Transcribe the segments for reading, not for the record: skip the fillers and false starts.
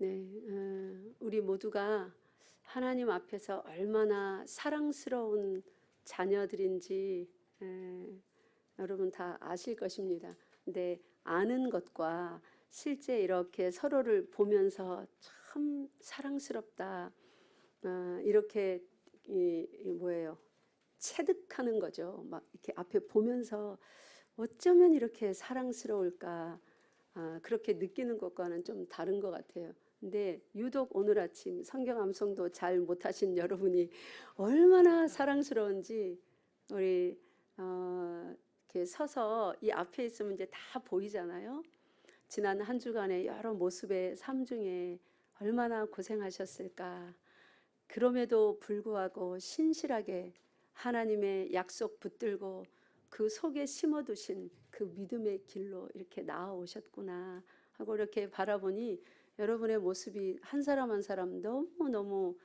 네, 우리 모두가 하나님 앞에서 얼마나 사랑스러운 자녀들인지 여러분 다 아실 것입니다. 근데 아는 것과 실제 이렇게 서로를 보면서 참 사랑스럽다, 이렇게 뭐예요? 체득하는 거죠. 막 이렇게 앞에 보면서 어쩌면 이렇게 사랑스러울까, 그렇게 느끼는 것과는 좀 다른 것 같아요. 근데 유독 오늘 아침 성경 암송도 잘 못하신 여러분이 얼마나 사랑스러운지 우리 이렇게 서서 이 앞에 있으면 이제 다 보이잖아요. 지난 한 주간의 여러 모습의 삶 중에 얼마나 고생하셨을까. 그럼에도 불구하고 신실하게 하나님의 약속 붙들고 그 속에 심어두신 그 믿음의 길로 이렇게 나아오셨구나 하고 이렇게 바라보니 여러분의 모습이 한 사람 한 사람 너무너무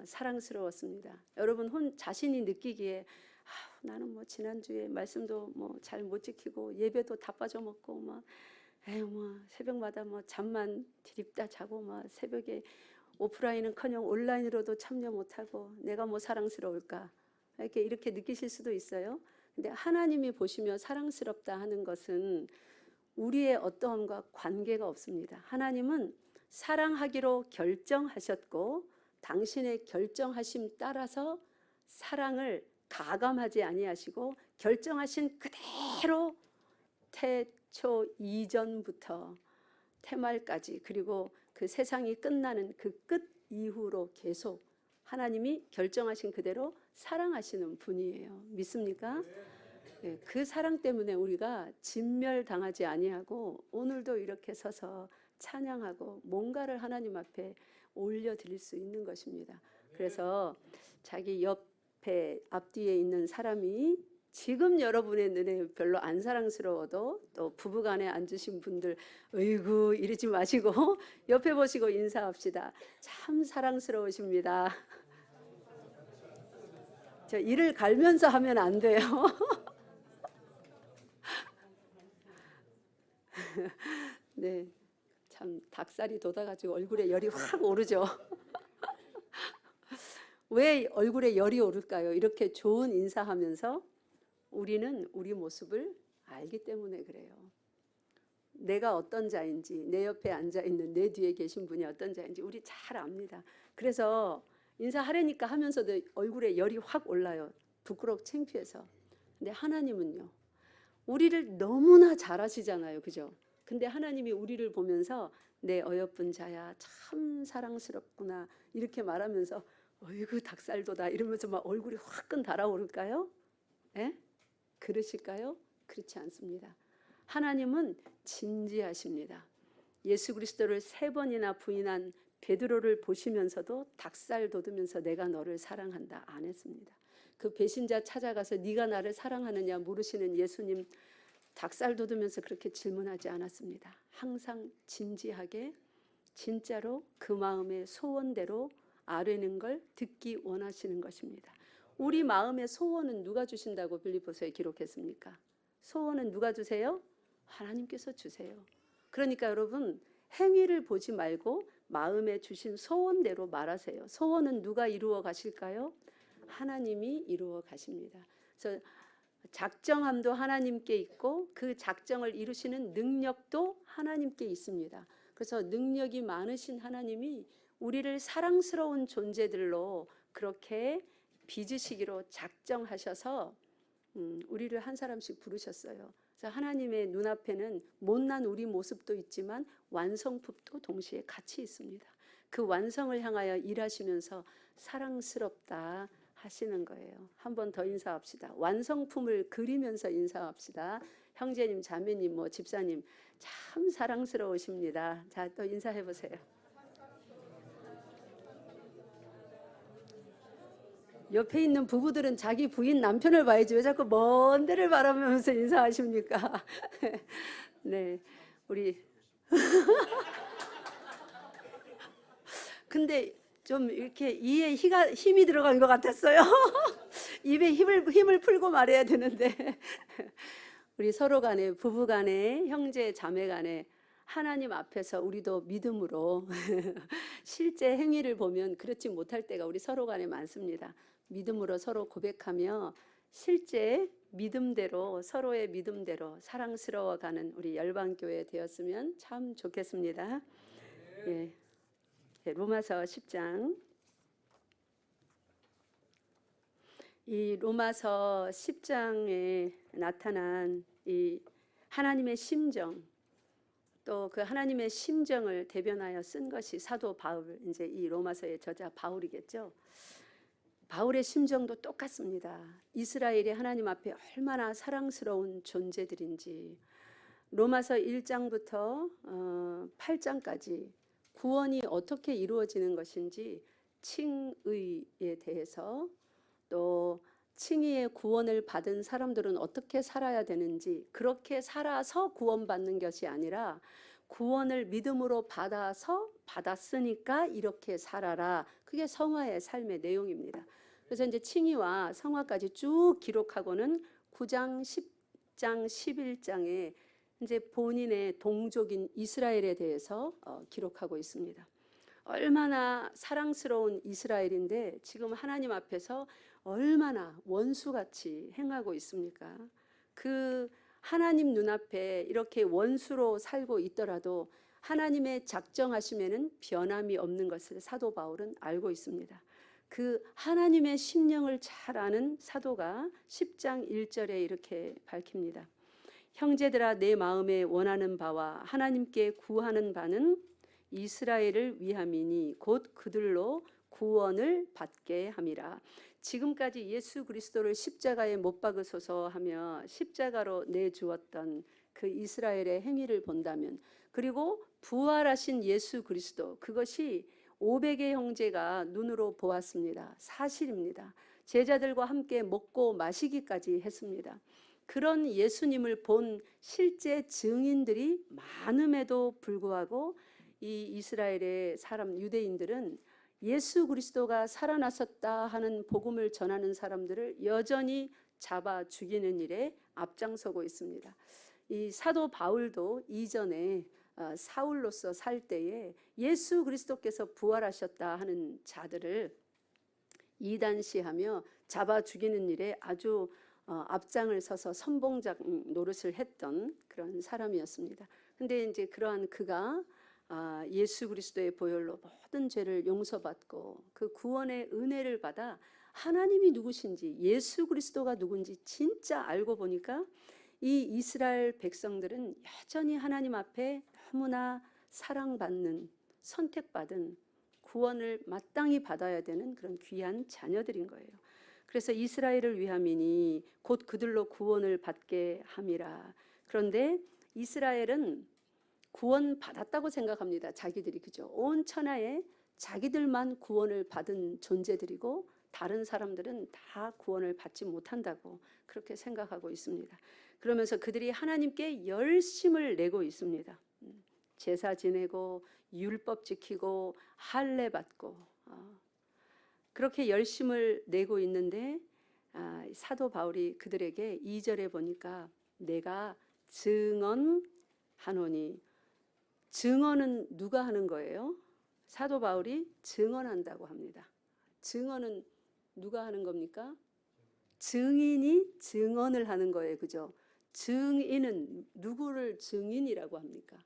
사랑스러웠습니다. 여러분 자신이 느끼기에 나는 뭐 지난주에 말씀도 뭐 잘 못 지키고 예배도 다 빠져먹고 뭐 새벽마다 뭐 잠만 드립다 자고 뭐 새벽에 오프라인은커녕 온라인으로도 참여 못하고 내가 뭐 사랑스러울까 이렇게 느끼실 수도 있어요. 근데 하나님이 보시며 사랑스럽다 하는 것은 우리의 어떠함과 관계가 없습니다. 하나님은 사랑하기로 결정하셨고 당신의 결정하심 따라서 사랑을 가감하지 아니하시고 결정하신 그대로 태초 이전부터 태말까지 그리고 그 세상이 끝나는 그 끝 이후로 계속 하나님이 결정하신 그대로 사랑하시는 분이에요. 믿습니까? 네, 그 사랑 때문에 우리가 진멸당하지 아니하고 오늘도 이렇게 서서 찬양하고 뭔가를 하나님 앞에 올려드릴 수 있는 것입니다. 그래서 자기 옆에 앞뒤에 있는 사람이 지금 여러분의 눈에 별로 안 사랑스러워도 또 부부간에 앉으신 분들 어이구 이러지 마시고 옆에 보시고 인사합시다. 참 사랑스러우십니다. 저 이를 갈면서 하면 안 돼요. 네, 참 닭살이 돋아가지고 얼굴에 열이 확 오르죠. 왜 얼굴에 열이 오를까요? 이렇게 좋은 인사하면서 우리는 우리 모습을 알기 때문에 그래요. 내가 어떤 자인지, 내 옆에 앉아있는 내 뒤에 계신 분이 어떤 자인지 우리 잘 압니다. 그래서 인사하려니까 하면서도 얼굴에 열이 확 올라요. 부끄럽고 창피해서. 근데 하나님은요, 우리를 너무나 잘 아시잖아요. 그죠? 근데 하나님이 우리를 보면서 내 어여쁜 자야 참 사랑스럽구나 이렇게 말하면서 어이구 닭살도다 이러면서 막 얼굴이 화끈 달아오를까요? 예? 그러실까요? 그렇지 않습니다. 하나님은 진지하십니다. 예수 그리스도를 3번이나 부인한 베드로를 보시면서도 닭살 돋으면서 내가 너를 사랑한다 안 했습니다. 그 배신자 찾아가서 네가 나를 사랑하느냐 물으시는 예수님 닭살 돋으면서 그렇게 질문하지 않았습니다. 항상 진지하게 진짜로 그 마음의 소원대로 아뢰는 걸 듣기 원하시는 것입니다. 우리 마음의 소원은 누가 주신다고 빌립보서에 기록했습니까? 소원은 누가 주세요? 하나님께서 주세요. 그러니까 여러분 행위를 보지 말고 마음에 주신 소원대로 말하세요. 소원은 누가 이루어 가실까요? 하나님이 이루어 가십니다. 그래서 작정함도 하나님께 있고 그 작정을 이루시는 능력도 하나님께 있습니다. 그래서 능력이 많으신 하나님이 우리를 사랑스러운 존재들로 그렇게 빚으시기로 작정하셔서 우리를 한 사람씩 부르셨어요. 그래서 하나님의 눈앞에는 못난 우리 모습도 있지만 완성품도 동시에 같이 있습니다. 그 완성을 향하여 일하시면서 사랑스럽다 하시는 거예요. 한 번 더 인사합시다. 완성품을 그리면서 인사합시다. 형제님, 자매님, 뭐 집사님 참 사랑스러우십니다. 자, 또 인사해 보세요. 옆에 있는 부부들은 자기 부인 남편을 봐야지 왜 자꾸 먼 데를 바라보면서 인사하십니까? 네, 우리 근데 좀 이렇게 이에 힘이 들어간 것 같았어요. 입에 힘을 풀고 말해야 되는데 우리 서로 간에 부부 간에 형제 자매 간에 하나님 앞에서 우리도 믿음으로 실제 행위를 보면 그렇지 못할 때가 우리 서로 간에 많습니다. 믿음으로 서로 고백하며 실제 믿음대로 서로의 믿음대로 사랑스러워가는 우리 열방교회 되었으면 참 좋겠습니다. 예. 로마서 10장. 이 로마서 10장에 나타난 이 하나님의 심정, 또 그 하나님의 심정을 대변하여 쓴 것이 사도 바울, 이제 이 로마서의 저자 바울이겠죠. 바울의 심정도 똑같습니다. 이스라엘이 하나님 앞에 얼마나 사랑스러운 존재들인지, 로마서 1장부터 8장까지 구원이 어떻게 이루어지는 것인지, 칭의에 대해서, 또 칭의의 구원을 받은 사람들은 어떻게 살아야 되는지, 그렇게 살아서 구원받는 것이 아니라 구원을 믿음으로 받았으니까 이렇게 살아라. 그게 성화의 삶의 내용입니다. 그래서 이제 칭의와 성화까지 쭉 기록하고는 9장, 10장, 11장에 이제 본인의 동족인 이스라엘에 대해서 기록하고 있습니다. 얼마나 사랑스러운 이스라엘인데 지금 하나님 앞에서 얼마나 원수같이 행하고 있습니까? 그 하나님 눈앞에 이렇게 원수로 살고 있더라도 하나님의 작정하심에는 변함이 없는 것을 사도 바울은 알고 있습니다. 그 하나님의 심령을 잘 아는 사도가 10장 1절에 이렇게 밝힙니다. 형제들아, 내 마음에 원하는 바와 하나님께 구하는 바는 이스라엘을 위함이니 곧 그들로 구원을 받게 함이라. 지금까지 예수 그리스도를 십자가에 못 박으소서 하며 십자가로 내주었던 그 이스라엘의 행위를 본다면, 그리고 부활하신 예수 그리스도, 그것이 500의 형제가 눈으로 보았습니다. 사실입니다. 제자들과 함께 먹고 마시기까지 했습니다. 그런 예수님을 본 실제 증인들이 많음에도 불구하고 이 이스라엘의 사람 유대인들은 예수 그리스도가 살아나셨다 하는 복음을 전하는 사람들을 여전히 잡아 죽이는 일에 앞장서고 있습니다. 이 사도 바울도 이전에 사울로서 살 때에 예수 그리스도께서 부활하셨다 하는 자들을 이단시하며 잡아 죽이는 일에 아주 앞장을 서서 선봉장 노릇을 했던 그런 사람이었습니다. 근데 이제 그러한 그가 예수 그리스도의 보혈로 모든 죄를 용서받고 그 구원의 은혜를 받아 하나님이 누구신지, 예수 그리스도가 누군지 진짜 알고 보니까 이 이스라엘 백성들은 여전히 하나님 앞에 너무나 사랑받는, 선택받은, 구원을 마땅히 받아야 되는 그런 귀한 자녀들인 거예요. 그래서 이스라엘을 위함이니 곧 그들로 구원을 받게 함이라. 그런데 이스라엘은 구원 받았다고 생각합니다. 자기들이, 그죠? 온 천하에 자기들만 구원을 받은 존재들이고 다른 사람들은 다 구원을 받지 못한다고 그렇게 생각하고 있습니다. 그러면서 그들이 하나님께 열심을 내고 있습니다. 제사 지내고 율법 지키고 할례 받고 그렇게 열심을 내고 있는데 사도 바울이 그들에게 2절에 보니까 내가 증언하노니, 증언은 누가 하는 거예요? 사도 바울이 증언한다고 합니다. 증언은 누가 하는 겁니까? 증인이 증언을 하는 거예요. 그죠? 증인은 누구를 증인이라고 합니까?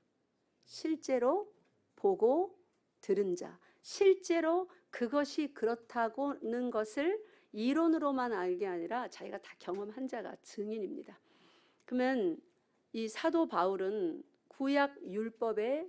실제로 보고 들은 자, 실제로 그것이 그렇다고는 것을 이론으로만 알게 아니라 자기가 다 경험한 자가 증인입니다. 그러면 이 사도 바울은 구약 율법에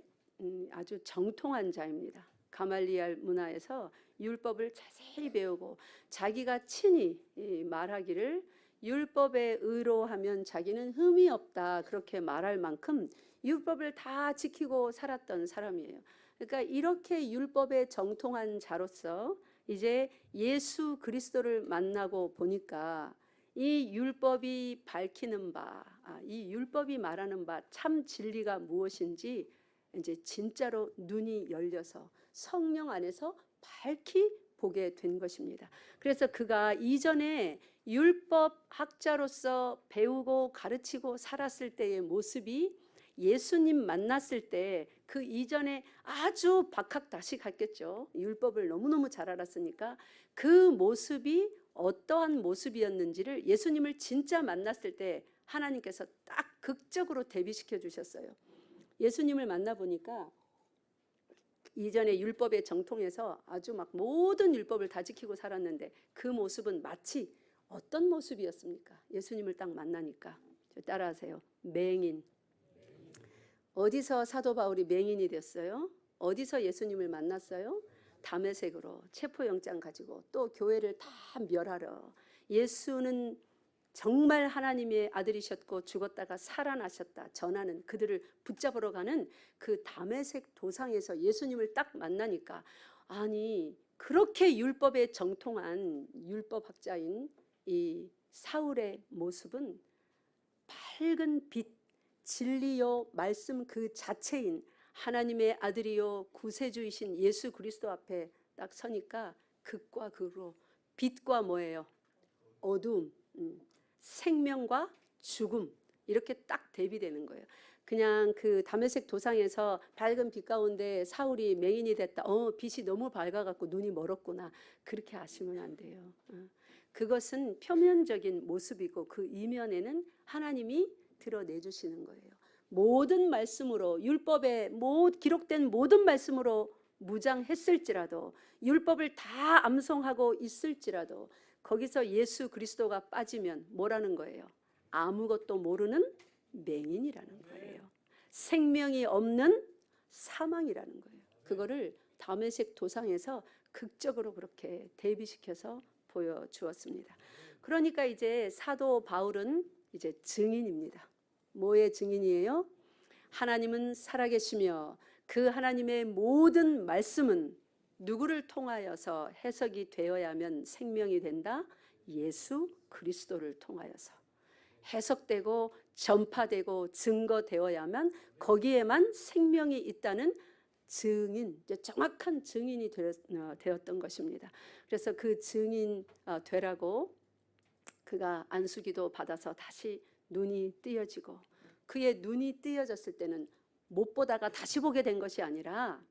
아주 정통한 자입니다. 가말리알 문화에서 율법을 자세히 배우고 자기가 친히 말하기를 율법에 의로하면 자기는 흠이 없다 그렇게 말할 만큼 율법을 다 지키고 살았던 사람이에요. 그러니까 이렇게 율법에 정통한 자로서 이제 예수 그리스도를 만나고 보니까 이 율법이 밝히는 바, 이 율법이 말하는 바 참 진리가 무엇인지 이제 진짜로 눈이 열려서 성령 안에서 밝히 보게 된 것입니다. 그래서 그가 이전에 율법 학자로서 배우고 가르치고 살았을 때의 모습이 예수님 만났을 때 그 이전에 아주 박학다식했겠죠. 율법을 너무너무 잘 알았으니까 그 모습이 어떠한 모습이었는지를 예수님을 진짜 만났을 때 하나님께서 딱 극적으로 대비시켜 주셨어요. 예수님을 만나보니까 이전에 율법의 정통에서 아주 막 모든 율법을 다 지키고 살았는데 그 모습은 마치 어떤 모습이었습니까? 예수님을 딱 만나니까. 따라하세요. 맹인. 어디서 사도 바울이 맹인이 됐어요? 어디서 예수님을 만났어요? 다메섹으로 체포영장 가지고 또 교회를 다 멸하러. 예수는 정말 하나님의 아들이셨고 죽었다가 살아나셨다 전하는 그들을 붙잡으러 가는 그 다메섹 도상에서 예수님을 딱 만나니까, 아니 그렇게 율법에 정통한 율법학자인 이 사울의 모습은 밝은 빛, 진리요 말씀 그 자체인 하나님의 아들이요 구세주이신 예수 그리스도 앞에 딱 서니까 극과 극으로 빛과 뭐예요? 어두움, 생명과 죽음, 이렇게 딱 대비되는 거예요. 그냥 그 다메섹 도상에서 밝은 빛 가운데 사울이 맹인이 됐다. 빛이 너무 밝아갖고 눈이 멀었구나. 그렇게 아시면 안 돼요. 그것은 표면적인 모습이고 그 이면에는 하나님이 드러내주시는 거예요. 모든 말씀으로, 율법에 기록된 모든 말씀으로 무장했을지라도, 율법을 다 암송하고 있을지라도 거기서 예수 그리스도가 빠지면 뭐라는 거예요? 아무것도 모르는 맹인이라는 거예요. 생명이 없는 사망이라는 거예요. 그거를 다메섹 도상에서 극적으로 그렇게 대비시켜서 보여주었습니다. 그러니까 이제 사도 바울은 이제 증인입니다. 뭐의 증인이에요? 하나님은 살아계시며 그 하나님의 모든 말씀은 누구를 통하여서 해석이 되어야만 생명이 된다? 예수 그리스도를 통하여서 해석되고 전파되고 증거되어야만 거기에만 생명이 있다는 증인, 정확한 증인이 되었던 것입니다. 그래서 그 증인 되라고 그가 안수기도 받아서 다시 눈이 뜨여지고, 그의 눈이 뜨여졌을 때는 못 보다가 다시 보게 된 것이 아니라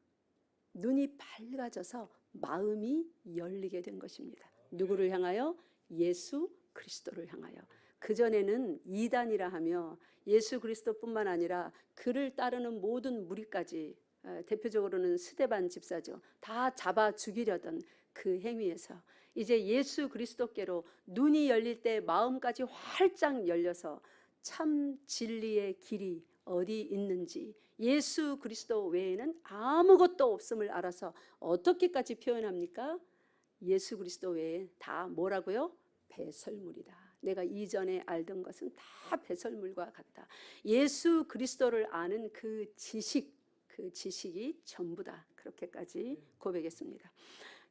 눈이 밝아져서 마음이 열리게 된 것입니다. 누구를 향하여? 예수 그리스도를 향하여. 그전에는 이단이라 하며 예수 그리스도뿐만 아니라 그를 따르는 모든 무리까지, 대표적으로는 스데반 집사죠, 다 잡아 죽이려던 그 행위에서 이제 예수 그리스도께로 눈이 열릴 때 마음까지 활짝 열려서 참 진리의 길이 어디 있는지, 예수 그리스도 외에는 아무것도 없음을 알아서 어떻게까지 표현합니까? 예수 그리스도 외에 다 뭐라고요? 배설물이다. 내가 이전에 알던 것은 다 배설물과 같다. 예수 그리스도를 아는 그 지식이 전부다. 그렇게까지 고백했습니다.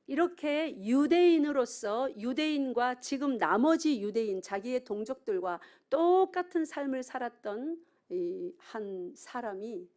이렇게 유대인으로서 유대인과 지금 나머지 유대인, 자기의 동족들과 똑같은 삶을 살았던 이 한 사람이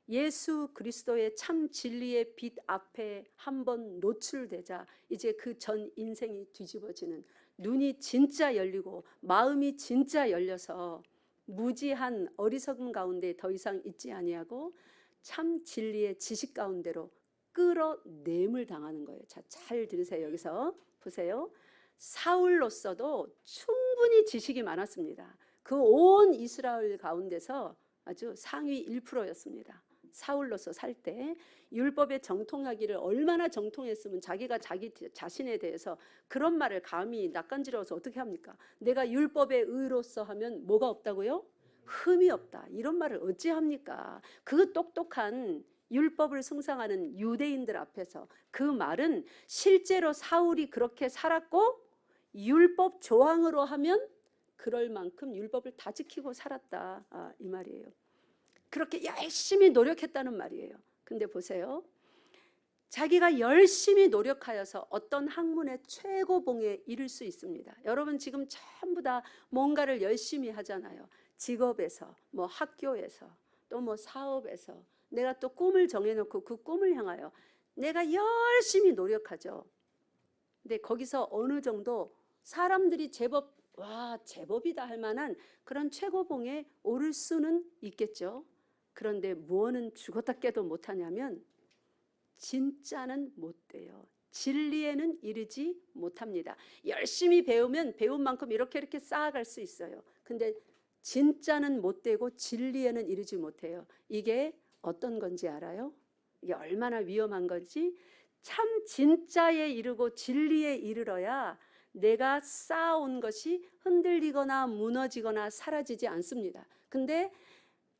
예수 그리스도의 참 진리의 빛 앞에 한번 노출되자 이제 그 전 인생이 뒤집어지는, 눈이 진짜 열리고 마음이 진짜 열려서 무지한 어리석음 가운데 더 이상 있지 아니하고 참 진리의 지식 가운데로 끌어내임을 당하는 거예요. 자, 잘 들으세요. 여기서 보세요. 사울로서도 충분히 지식이 많았습니다. 그 온 이스라엘 가운데서 아주 상위 1%였습니다. 사울로서 살 때 율법에 정통하기를 얼마나 정통했으면 자기가 자기 자신에 대해서 그런 말을 감히 낯간지러워서 어떻게 합니까? 내가 율법의 의로서 하면 뭐가 없다고요? 흠이 없다. 이런 말을 어찌 합니까? 그 똑똑한 율법을 숭상하는 유대인들 앞에서 그 말은 실제로 사울이 그렇게 살았고 율법 조항으로 하면 그럴 만큼 율법을 다 지키고 살았다, 이 말이에요. 그렇게 열심히 노력했다는 말이에요. 근데 보세요. 자기가 열심히 노력하여서 어떤 학문의 최고봉에 이를 수 있습니다. 여러분 지금 전부 다 뭔가를 열심히 하잖아요. 직업에서, 뭐 학교에서, 또 뭐 사업에서 내가 또 꿈을 정해놓고 그 꿈을 향하여 내가 열심히 노력하죠. 근데 거기서 어느 정도 사람들이 제법 와 제법이다 할 만한 그런 최고봉에 오를 수는 있겠죠. 그런데 무엇은 죽었다 깨도 못하냐면 진짜는 못 돼요. 진리에는 이르지 못합니다. 열심히 배우면 배운 만큼 이렇게 쌓아갈 수 있어요. 근데 진짜는 못 되고 진리에는 이르지 못해요. 이게 어떤 건지 알아요? 이게 얼마나 위험한 건지. 참 진짜에 이르고 진리에 이르러야 내가 쌓아온 것이 흔들리거나 무너지거나 사라지지 않습니다. 근데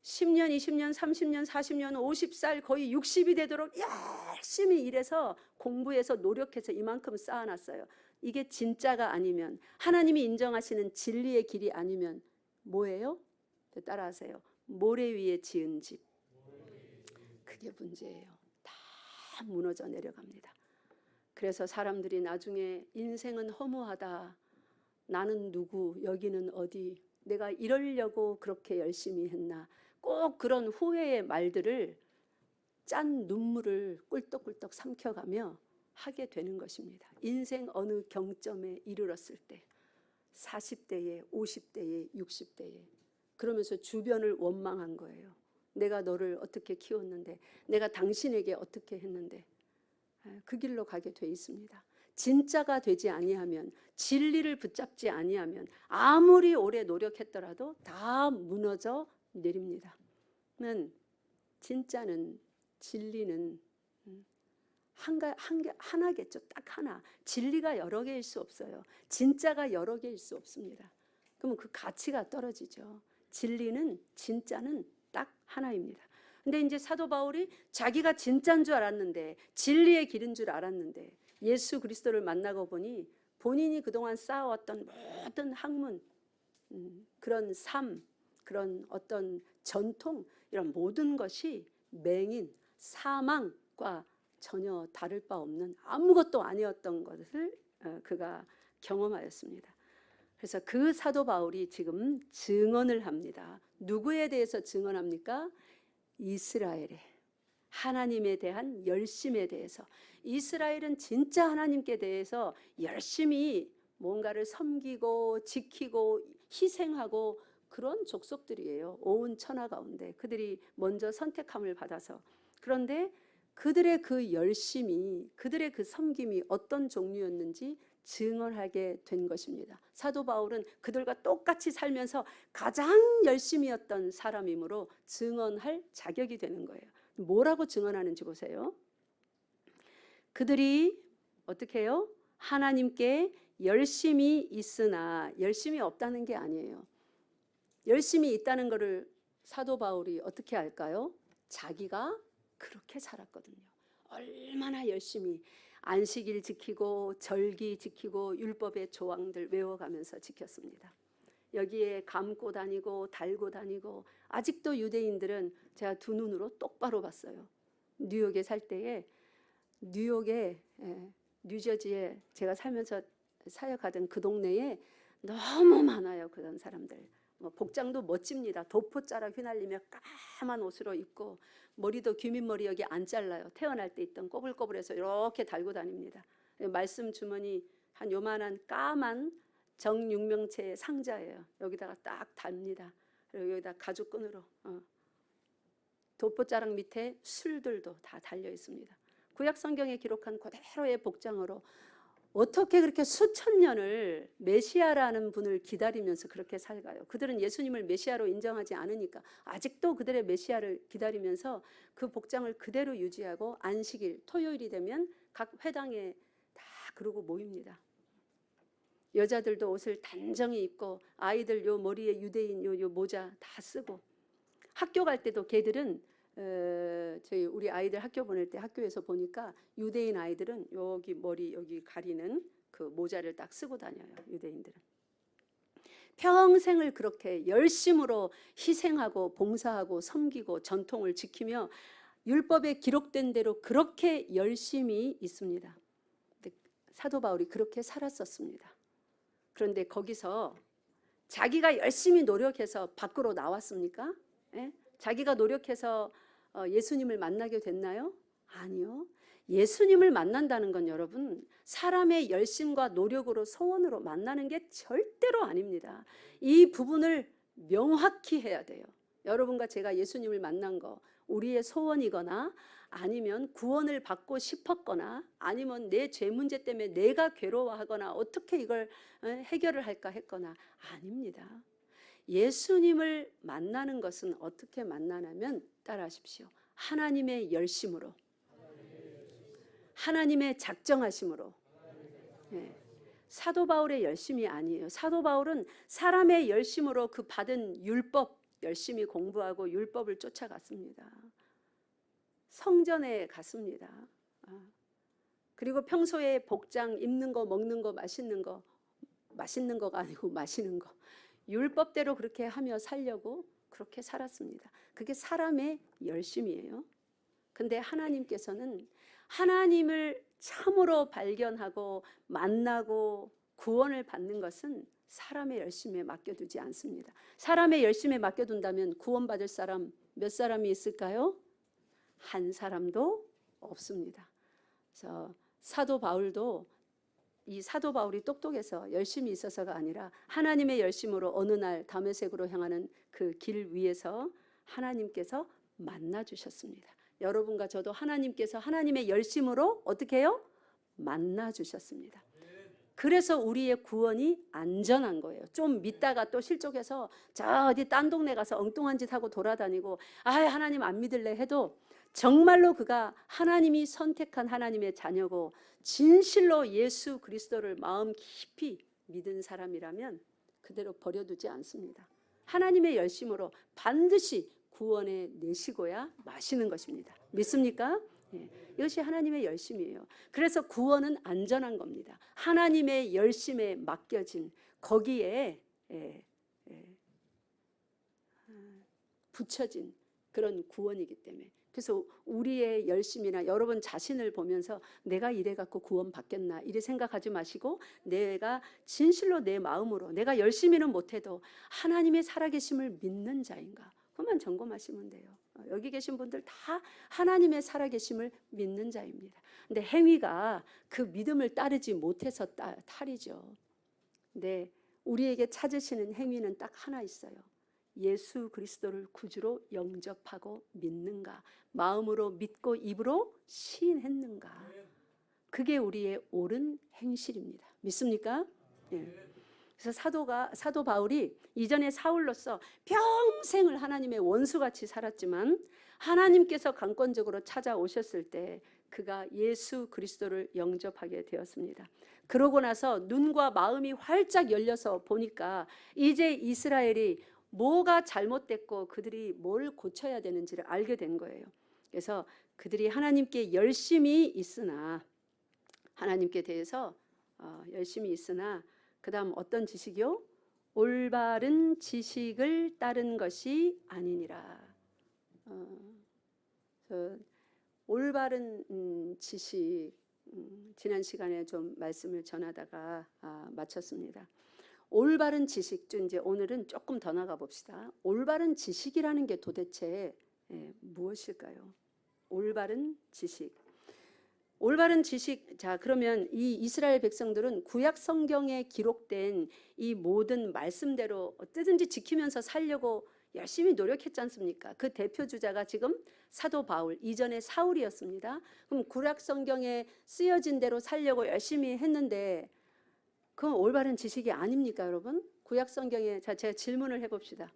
10년, 20년, 30년, 40년, 50살 거의 60이 되도록 열심히 일해서 공부해서 노력해서 이만큼 쌓아놨어요. 이게 진짜가 아니면, 하나님이 인정하시는 진리의 길이 아니면 뭐예요? 따라하세요. 모래 위에 지은 집. 그게 문제예요. 다 무너져 내려갑니다. 그래서 사람들이 나중에 인생은 허무하다. 나는 누구, 여기는 어디, 내가 이러려고 그렇게 열심히 했나. 꼭 그런 후회의 말들을 짠 눈물을 꿀떡꿀떡 삼켜가며 하게 되는 것입니다. 인생 어느 경점에 이르렀을 때, 40대에, 50대에, 60대에, 그러면서 주변을 원망한 거예요. 내가 너를 어떻게 키웠는데, 내가 당신에게 어떻게 했는데. 그 길로 가게 돼 있습니다. 진짜가 되지 아니하면, 진리를 붙잡지 아니하면 아무리 오래 노력했더라도 다 무너져 내립니다. 진짜는, 진리는 하나겠죠. 딱 하나. 진리가 여러 개일 수 없어요. 진짜가 여러 개일 수 없습니다. 그러면 그 가치가 떨어지죠. 진리는, 진짜는 딱 하나입니다. 근데 이제 사도 바울이 자기가 진짜인 줄 알았는데, 진리의 길인 줄 알았는데, 예수 그리스도를 만나고 보니 본인이 그동안 쌓아왔던 모든 학문, 그런 삶, 그런 어떤 전통, 이런 모든 것이 맹인, 사망과 전혀 다를 바 없는 아무것도 아니었던 것을 그가 경험하였습니다. 그래서 그 사도 바울이 지금 증언을 합니다. 누구에 대해서 증언합니까? 이스라엘에, 하나님에 대한 열심에 대해서. 이스라엘은 진짜 하나님께 대해서 열심히 뭔가를 섬기고 지키고 희생하고 그런 족속들이에요. 온 천하 가운데 그들이 먼저 선택함을 받아서. 그런데 그들의 그 열심이, 그들의 그 섬김이 어떤 종류였는지 증언하게 된 것입니다. 사도 바울은 그들과 똑같이 살면서 가장 열심히 했던 사람이므로 증언할 자격이 되는 거예요. 뭐라고 증언하는지 보세요. 그들이 어떻게 해요? 하나님께 열심히 있으나, 열심히 없다는 게 아니에요. 열심히 있다는 것을 사도 바울이 어떻게 할까요? 자기가 그렇게 살았거든요. 얼마나 열심히 안식일 지키고 절기 지키고 율법의 조항들 외워가면서 지켰습니다. 여기에 감고 다니고 달고 다니고. 아직도 유대인들은 제가 두 눈으로 똑바로 봤어요. 뉴욕에 살 때에, 뉴욕에, 뉴저지에 제가 살면서 사역하던 그 동네에 너무 많아요. 그런 사람들. 복장도 멋집니다. 도포자락 휘날리며 까만 옷으로 입고, 머리도 귀밑머리 여기 안 잘라요. 태어날 때 있던 꼬불꼬불해서 이렇게 달고 다닙니다. 말씀 주머니 한 요만한 까만 정육명체 상자예요. 여기다가 딱 답니다. 그리고 여기다 가죽끈으로 도포자락 밑에 술들도 다 달려 있습니다. 구약 성경에 기록한 그대로의 복장으로 어떻게 그렇게 수천 년을 메시아라는 분을 기다리면서 그렇게 살가요? 그들은 예수님을 메시아로 인정하지 않으니까 아직도 그들의 메시아를 기다리면서 그 복장을 그대로 유지하고 안식일, 토요일이 되면 각 회당에 다 그러고 모입니다. 여자들도 옷을 단정히 입고, 아이들 요 머리에 유대인 요 모자 다 쓰고. 학교 갈 때도 걔들은 저희 우리 아이들 학교 보낼 때 학교에서 보니까 유대인 아이들은 여기 머리 여기 가리는 그 모자를 딱 쓰고 다녀요. 유대인들은 평생을 그렇게 열심으로 희생하고 봉사하고 섬기고 전통을 지키며 율법에 기록된 대로 그렇게 열심히 있습니다. 사도 바울이 그렇게 살았었습니다. 그런데 거기서 자기가 열심히 노력해서 밖으로 나왔습니까? 예? 자기가 노력해서 예수님을 만나게 됐나요? 아니요. 예수님을 만난다는 건 여러분, 사람의 열심과 노력으로 소원으로 만나는 게 절대로 아닙니다. 이 부분을 명확히 해야 돼요. 여러분과 제가 예수님을 만난 거 우리의 소원이거나 아니면 구원을 받고 싶었거나 아니면 내 죄 문제 때문에 내가 괴로워하거나 어떻게 이걸 해결을 할까 했거나 아닙니다. 예수님을 만나는 것은 어떻게 만나냐면 따라하십시오. 하나님의 열심으로, 하나님의 작정하심으로. 예. 사도 바울의 열심이 아니에요. 사도 바울은 사람의 열심으로 그 받은 율법 열심히 공부하고 율법을 쫓아갔습니다. 성전에 갔습니다. 그리고 평소에 복장, 입는 거, 먹는 거, 맛있는 거가 아니고 마시는 거 율법대로 그렇게 하며 살려고 그렇게 살았습니다. 그게 사람의 열심이에요. 근데 하나님께서는 하나님을 참으로 발견하고 만나고 구원을 받는 것은 사람의 열심에 맡겨두지 않습니다. 사람의 열심에 맡겨둔다면 구원받을 사람 몇 사람이 있을까요? 한 사람도 없습니다. 그래서 사도 바울도 이 사도 바울이 똑똑해서 열심히 있어서가 아니라 하나님의 열심으로 어느 날 다메섹으로 향하는 그 길 위에서 하나님께서 만나 주셨습니다. 여러분과 저도 하나님께서 하나님의 열심으로 어떻게 해요? 만나 주셨습니다. 그래서 우리의 구원이 안전한 거예요. 좀 믿다가 또 실족해서 저 어디 딴 동네 가서 엉뚱한 짓 하고 돌아다니고 하나님 안 믿을래 해도 정말로 그가 하나님이 선택한 하나님의 자녀고 진실로 예수 그리스도를 마음 깊이 믿은 사람이라면 그대로 버려두지 않습니다. 하나님의 열심으로 반드시 구원에 내시고야 마시는 것입니다. 믿습니까? 예, 이것이 하나님의 열심이에요. 그래서 구원은 안전한 겁니다. 하나님의 열심에 맡겨진 거기에 붙여진 그런 구원이기 때문에. 그래서 우리의 열심이나 여러분 자신을 보면서 내가 이래 갖고 구원 받겠나 이래 생각하지 마시고 내가 진실로 내 마음으로 내가 열심히는 못해도 하나님의 살아계심을 믿는 자인가 그것만 점검하시면 돼요. 여기 계신 분들 다 하나님의 살아계심을 믿는 자입니다. 근데 행위가 그 믿음을 따르지 못해서 탈이죠. 근데 우리에게 찾으시는 행위는 딱 하나 있어요. 예수 그리스도를 구주로 영접하고 믿는가, 마음으로 믿고 입으로 시인했는가. 그게 우리의 옳은 행실입니다. 믿습니까? 예. 그래서 사도 바울이 이전에 사울로서 평생을 하나님의 원수같이 살았지만 하나님께서 강권적으로 찾아오셨을 때 그가 예수 그리스도를 영접하게 되었습니다. 그러고 나서 눈과 마음이 활짝 열려서 보니까 이제 이스라엘이 뭐가 잘못됐고 그들이 뭘 고쳐야 되는지를 알게 된 거예요. 그래서 그들이 하나님께 열심히 있으나 하나님께 대해서 열심히 있으나 그 다음 어떤 지식이요? 올바른 지식을 따른 것이 아니니라. 올바른 지식 지난 시간에 좀 말씀을 전하다가 마쳤습니다. 올바른 지식, 이제 오늘은 조금 더 나가 봅시다. 올바른 지식이라는 게 도대체 무엇일까요? 올바른 지식. 올바른 지식. 자, 그러면 이 이스라엘 백성들은 구약 성경에 기록된 이 모든 말씀대로 어떻게든지 지키면서 살려고 열심히 노력했지 않습니까? 그 대표 주자가 지금 사도 바울, 이전에 사울이었습니다. 그럼 구약 성경에 쓰여진 대로 살려고 열심히 했는데 그건 올바른 지식이 아닙니까, 여러분? 구약 성경에 제가 질문을 해봅시다.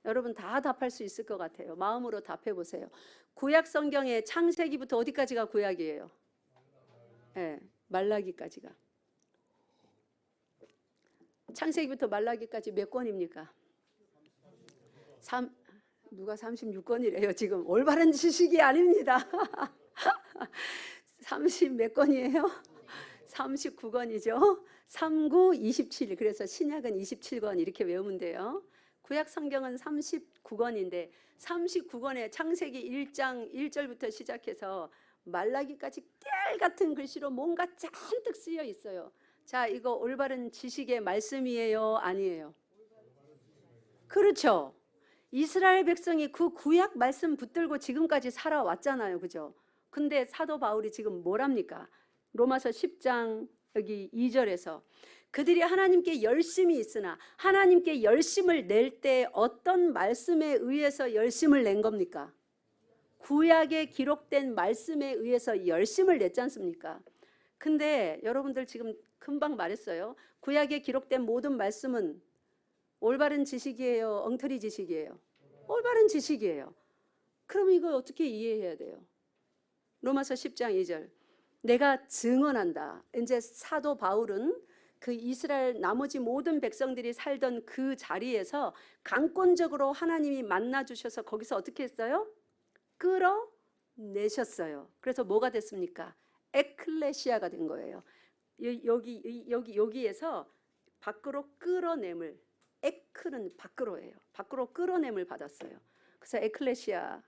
여러분 다 답할 수 있을 것 같아요. 마음으로 답해 보세요. 구약 성경의 창세기부터 어디까지가 구약이에요? 네, 말라기까지가. 창세기부터 말라기까지 몇 권입니까? 누가 36권이래요 지금. 올바른 지식이 아닙니다. 30 몇 권이에요? 39권이죠. 39, 27. 그래서 신약은 27권 이렇게 외우면 돼요. 구약 성경은 39권인데 39권의 창세기 1장 1절부터 시작해서 말라기까지 깨알 같은 글씨로 뭔가 잔뜩 쓰여 있어요. 자, 이거 올바른 지식의 말씀이에요? 아니에요? 그렇죠. 이스라엘 백성이 그 구약 말씀 붙들고 지금까지 살아왔잖아요. 그죠? 근데 사도 바울이 지금 뭘 합니까? 로마서 10장 여기 2절에서 그들이 하나님께 열심이 있으나 하나님께 열심을 낼 때 어떤 말씀에 의해서 열심을 낸 겁니까? 구약에 기록된 말씀에 의해서 열심을 냈지 않습니까? 근데 여러분들 지금 금방 말했어요. 구약에 기록된 모든 말씀은 올바른 지식이에요? 엉터리 지식이에요? 올바른 지식이에요. 그럼 이거 어떻게 이해해야 돼요? 로마서 10장 2절. 내가 증언한다. 이제 사도 바울은 그 이스라엘 나머지 모든 백성들이 살던 그 자리에서 강권적으로 하나님이 만나 주셔서 거기서 어떻게 했어요? 끌어내셨어요. 그래서 뭐가 됐습니까? 에클레시아가 된 거예요. 여기에서 밖으로 끌어냄을, 에클은 밖으로예요. 밖으로 끌어냄을 받았어요. 그래서 에클레시아,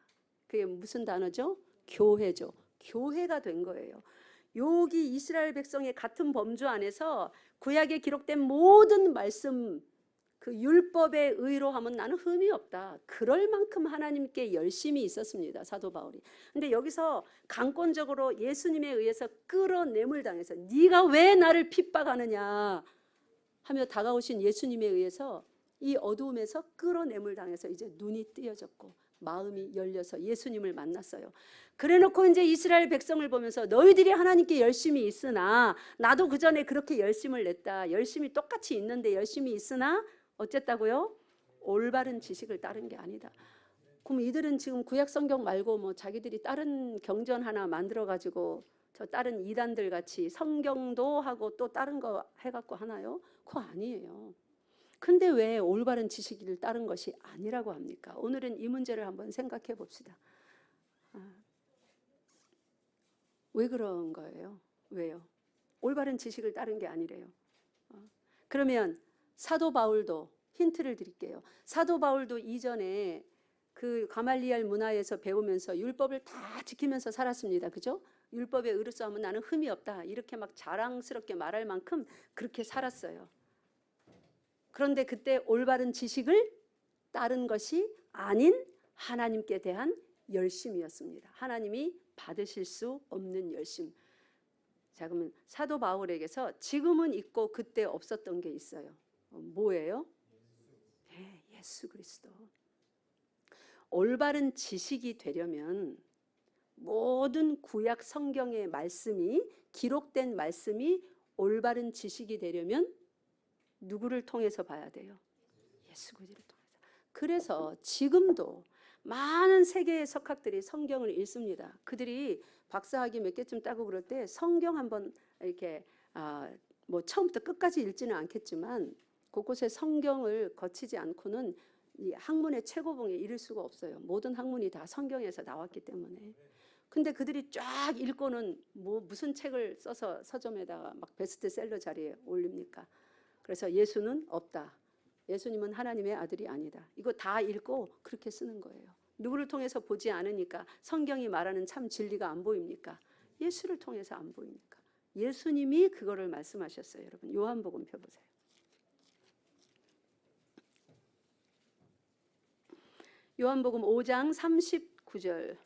그게 무슨 단어죠? 교회죠. 교회가 된 거예요. 여기 이스라엘 백성의 같은 범주 안에서 구약에 기록된 모든 말씀, 그 율법의 의로 하면 나는 흠이 없다. 그럴 만큼 하나님께 열심히 있었습니다, 사도 바울이. 근데 여기서 강권적으로 예수님에 의해서 끌어냄을 당해서 네가 왜 나를 핍박하느냐 하며 다가오신 예수님에 의해서 이 어두움에서 끌어냄을 당해서 이제 눈이 뜨여졌고 마음이 열려서 예수님을 만났어요. 그래놓고 이제 이스라엘 백성을 보면서 너희들이 하나님께 열심히 있으나 나도 그 전에 그렇게 열심을 냈다. 열심히 똑같이 있는데 열심히 있으나 어쨌다고요? 올바른 지식을 따른 게 아니다. 그럼 이들은 지금 구약 성경 말고 뭐 자기들이 다른 경전 하나 만들어 가지고 저 다른 이단들 같이 성경도 하고 또 다른 거 해갖고 하나요? 그거 아니에요. 근데 왜 올바른 지식을 따른 것이 아니라고 합니까? 오늘은 이 문제를 한번 생각해 봅시다. 왜 그런 거예요? 왜요? 올바른 지식을 따른 게 아니래요. 그러면 사도 바울도 힌트를 드릴게요. 사도 바울도 이전에 그 가말리엘 문화에서 배우면서 율법을 다 지키면서 살았습니다. 그죠? 율법에 의로서 하면 나는 흠이 없다. 이렇게 막 자랑스럽게 말할 만큼 그렇게 살았어요. 그런데 그때 올바른 지식을 따른 것이 아닌 하나님께 대한 열심이었습니다. 하나님이 받으실 수 없는 열심. 자, 그러면 사도 바울에게서 지금은 있고 그때 없었던 게 있어요. 뭐예요? 네, 예수 그리스도. 올바른 지식이 되려면 모든 구약 성경의 말씀이 기록된 말씀이 올바른 지식이 되려면 누구를 통해서 봐야 돼요? 예수 그리스도를 통해서. 그래서 지금도 많은 세계의 석학들이 성경을 읽습니다. 그들이 박사학위 몇 개쯤 따고 그럴 때 성경 한번 이렇게 뭐 처음부터 끝까지 읽지는 않겠지만 곳곳에 성경을 거치지 않고는 이 학문의 최고봉에 이를 수가 없어요. 모든 학문이 다 성경에서 나왔기 때문에. 근데 그들이 쫙 읽고는 뭐 무슨 책을 써서 서점에다가 막 베스트셀러 자리에 올립니까? 그래서 예수는 없다. 예수님은 하나님의 아들이 아니다. 이거 다 읽고 그렇게 쓰는 거예요. 누구를 통해서 보지 않으니까 성경이 말하는 참 진리가 안 보입니까? 예수를 통해서 안 보입니까? 예수님이 그거를 말씀하셨어요. 여러분 요한복음 펴보세요. 요한복음 5장 39절.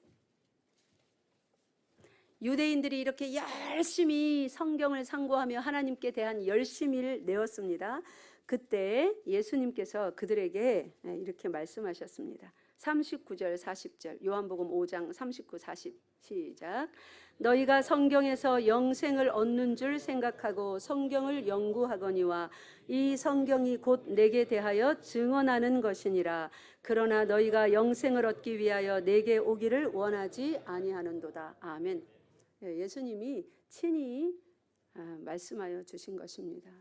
유대인들이 이렇게 열심히 성경을 상고하며 하나님께 대한 열심을 내었습니다. 그때 예수님께서 그들에게 이렇게 말씀하셨습니다. 39절 40절 요한복음 5장 39, 40 시작. 너희가 성경에서 영생을 얻는 줄 생각하고 성경을 연구하거니와 이 성경이 곧 내게 대하여 증언하는 것이니라. 그러나 너희가 영생을 얻기 위하여 내게 오기를 원하지 아니하는도다. 아멘. 예수님이 친히 말씀하여 주신 것입니다.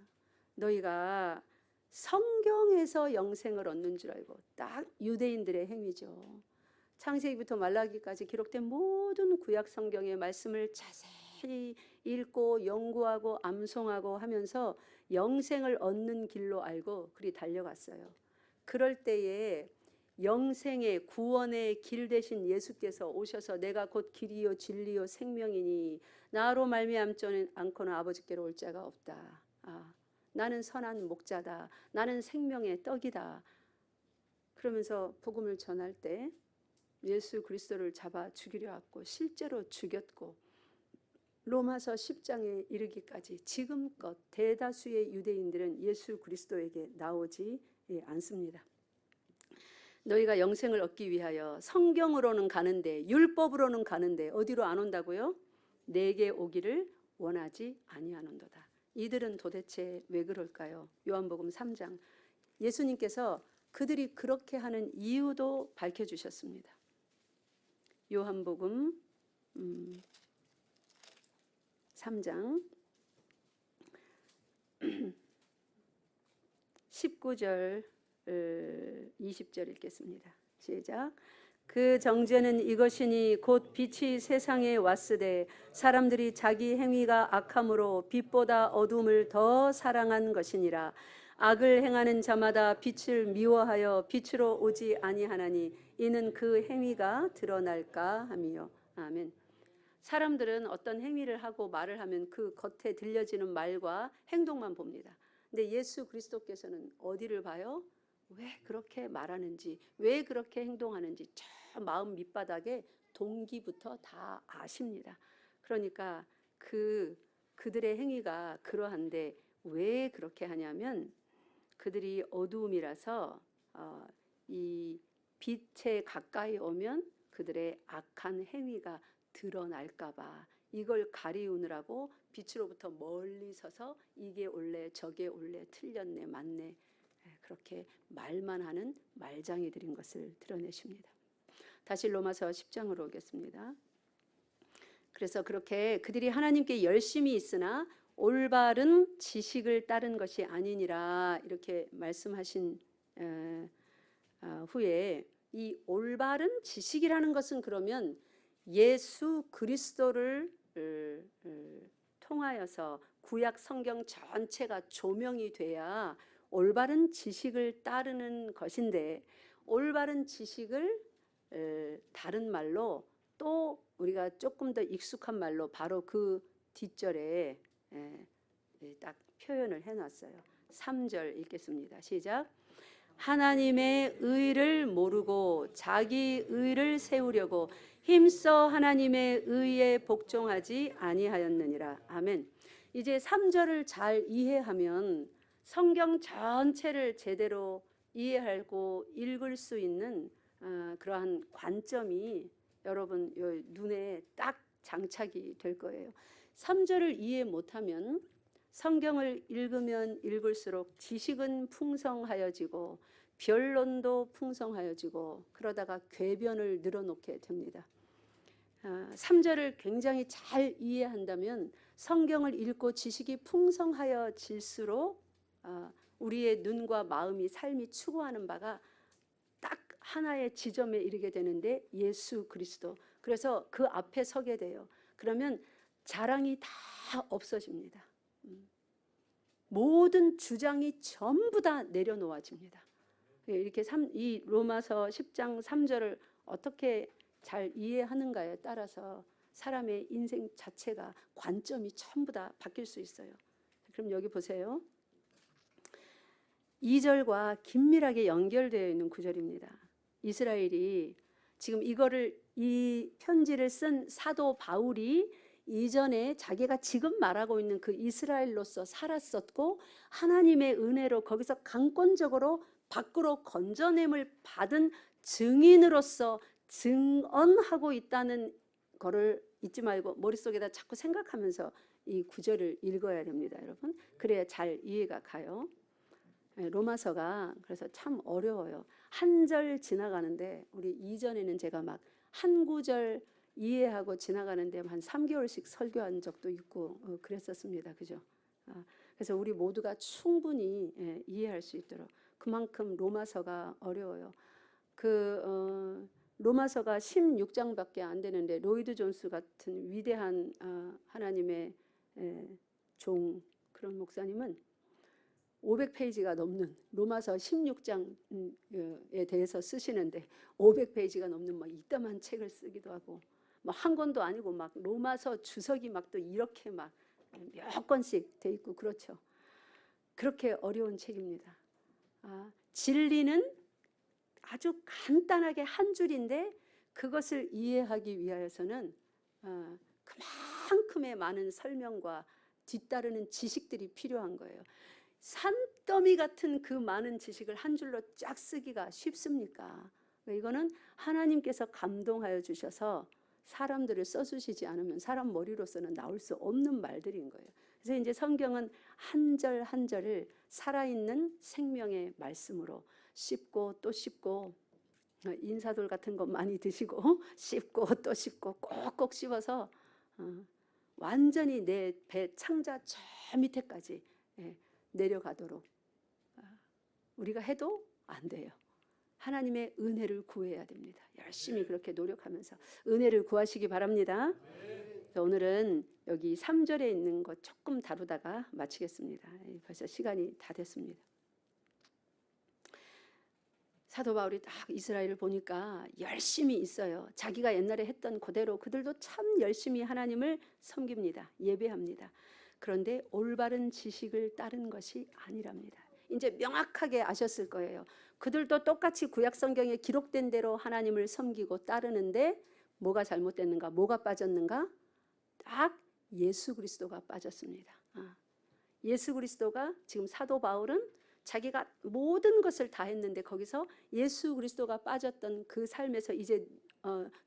너희가 성경에서 영생을 얻는 줄 알고, 딱 유대인들의 행위죠. 창세기부터 말라기까지 기록된 모든 구약 성경의 말씀을 자세히 읽고 연구하고 암송하고 하면서 영생을 얻는 길로 알고 그리 달려갔어요. 그럴 때에 영생의 구원의 길 대신 예수께서 오셔서 내가 곧 길이요 진리요 생명이니 나로 말미암지 않고는 아버지께로 올 자가 없다. 나는 선한 목자다. 나는 생명의 떡이다. 그러면서 복음을 전할 때 예수 그리스도를 잡아 죽이려 했고 실제로 죽였고 로마서 10장에 이르기까지 지금껏 대다수의 유대인들은 예수 그리스도에게 나오지 않습니다. 너희가 영생을 얻기 위하여 성경으로는 가는데 율법으로는 가는데 어디로 안 온다고요? 내게 오기를 원하지 아니하는도다. 이들은 도대체 왜 그럴까요? 요한복음 3장 예수님께서 그들이 그렇게 하는 이유도 밝혀주셨습니다. 요한복음 3장 19절 20절 읽겠습니다. 시작. 그 정죄는 이것이니 곧 빛이 세상에 왔으되 사람들이 자기 행위가 악함으로 빛보다 어둠을 더 사랑한 것이니라. 악을 행하는 자마다 빛을 미워하여 빛으로 오지 아니하나니 이는 그 행위가 드러날까 함이요. 아멘. 사람들은 어떤 행위를 하고 말을 하면 그 겉에 들려지는 말과 행동만 봅니다. 근데 예수 그리스도께서는 어디를 봐요? 왜 그렇게 말하는지, 왜 그렇게 행동하는지 저 마음 밑바닥에 동기부터 다 아십니다. 그러니까 그들의 행위가 그러한데 왜 그렇게 하냐면 그들이 어두움이라서 이 빛에 가까이 오면 그들의 악한 행위가 드러날까 봐 이걸 가리우느라고 빛으로부터 멀리 서서 이게 옳래 저게 옳래 틀렸네 맞네 그렇게 말만 하는 말장이들인 것을 드러내십니다. 다시 로마서 10장으로 오겠습니다. 그래서 그렇게 그들이 하나님께 열심히 있으나 올바른 지식을 따른 것이 아니니라 이렇게 말씀하신 후에 이 올바른 지식이라는 것은 그러면 예수 그리스도를 통하여서 구약 성경 전체가 조명이 돼야 올바른 지식을 따르는 것인데 올바른 지식을 다른 말로 또 우리가 조금 더 익숙한 말로 바로 그 뒷절에 딱 표현을 해놨어요. 3절 읽겠습니다. 시작. 하나님의 의를 모르고 자기 의를 세우려고 힘써 하나님의 의에 복종하지 아니하였느니라. 아멘. 이제 3절을 잘 이해하면 성경 전체를 제대로 이해하고 읽을 수 있는 그러한 관점이 여러분 눈에 딱 장착이 될 거예요. 3절을 이해 못하면 성경을 읽으면 읽을수록 지식은 풍성하여지고 변론도 풍성하여지고 그러다가 궤변을 늘어놓게 됩니다. 3절을 굉장히 잘 이해한다면 성경을 읽고 지식이 풍성하여질수록 우리의 눈과 마음이 삶이 추구하는 바가 딱 하나의 지점에 이르게 되는데 예수 그리스도. 그래서 그 앞에 서게 돼요. 그러면 자랑이 다 없어집니다. 모든 주장이 전부 다 내려놓아집니다. 이렇게 이 로마서 10장 3절을 어떻게 잘 이해하는가에 따라서 사람의 인생 자체가 관점이 전부 다 바뀔 수 있어요. 그럼 여기 보세요. 2절과 긴밀하게 연결되어 있는 구절입니다. 이스라엘이 지금 이 편지를 쓴 사도 바울이 이전에 자기가 지금 말하고 있는 그 이스라엘로서 살았었고 하나님의 은혜로 거기서 강권적으로 밖으로 건져냄을 받은 증인으로서 증언하고 있다는 거를 잊지 말고 머릿속에다 자꾸 생각하면서 이 구절을 읽어야 됩니다, 여러분. 그래야 잘 이해가 가요. 로마서가 그래서 참 어려워요. 한 절 지나가는데 우리 이전에는 제가 막 한 구절 이해하고 지나가는데 한 3개월씩 설교한 적도 있고 그랬었습니다. 그죠? 그래서 우리 모두가 충분히 이해할 수 있도록 그만큼 로마서가 어려워요. 로마서가 16장밖에 안 되는데 로이드 존스 같은 위대한 하나님의 종 그런 목사님은 500페이지가 넘는 로마서 16장에 대해서 쓰시는데 500페이지가 넘는 막 이따만 책을 쓰기도 하고 뭐 한 권도 아니고 막 로마서 주석이 막 또 이렇게 막 몇 권씩 돼 있고 그렇죠. 그렇게 어려운 책입니다. 진리는 아주 간단하게 한 줄인데 그것을 이해하기 위하여서는 그만큼의 많은 설명과 뒤따르는 지식들이 필요한 거예요. 산더미 같은 그 많은 지식을 한 줄로 쫙 쓰기가 쉽습니까? 이거는 하나님께서 감동하여 주셔서 사람들을 써주시지 않으면 사람 머리로서는 나올 수 없는 말들인 거예요. 그래서 이제 성경은 한 절 한 절을 살아있는 생명의 말씀으로 씹고 또 씹고, 인사돌 같은 거 많이 드시고 씹고 또 씹고 꼭꼭 씹어서 완전히 내 배 창자 저 밑에까지 내려가도록 우리가 해도 안 돼요. 하나님의 은혜를 구해야 됩니다. 열심히 그렇게 노력하면서 은혜를 구하시기 바랍니다. 오늘은 여기 3절에 있는 것 조금 다루다가 마치겠습니다. 벌써 시간이 다 됐습니다. 사도 바울이 딱 이스라엘을 보니까 열심히 있어요. 자기가 옛날에 했던 그대로 그들도 참 열심히 하나님을 섬깁니다. 예배합니다. 그런데 올바른 지식을 따른 것이 아니랍니다. 이제 명확하게 아셨을 거예요. 그들도 똑같이 구약 성경에 기록된 대로 하나님을 섬기고 따르는데 뭐가 잘못됐는가? 뭐가 빠졌는가? 딱 예수 그리스도가 빠졌습니다. 예수 그리스도가, 지금 사도 바울은 자기가 모든 것을 다 했는데 거기서 예수 그리스도가 빠졌던 그 삶에서 이제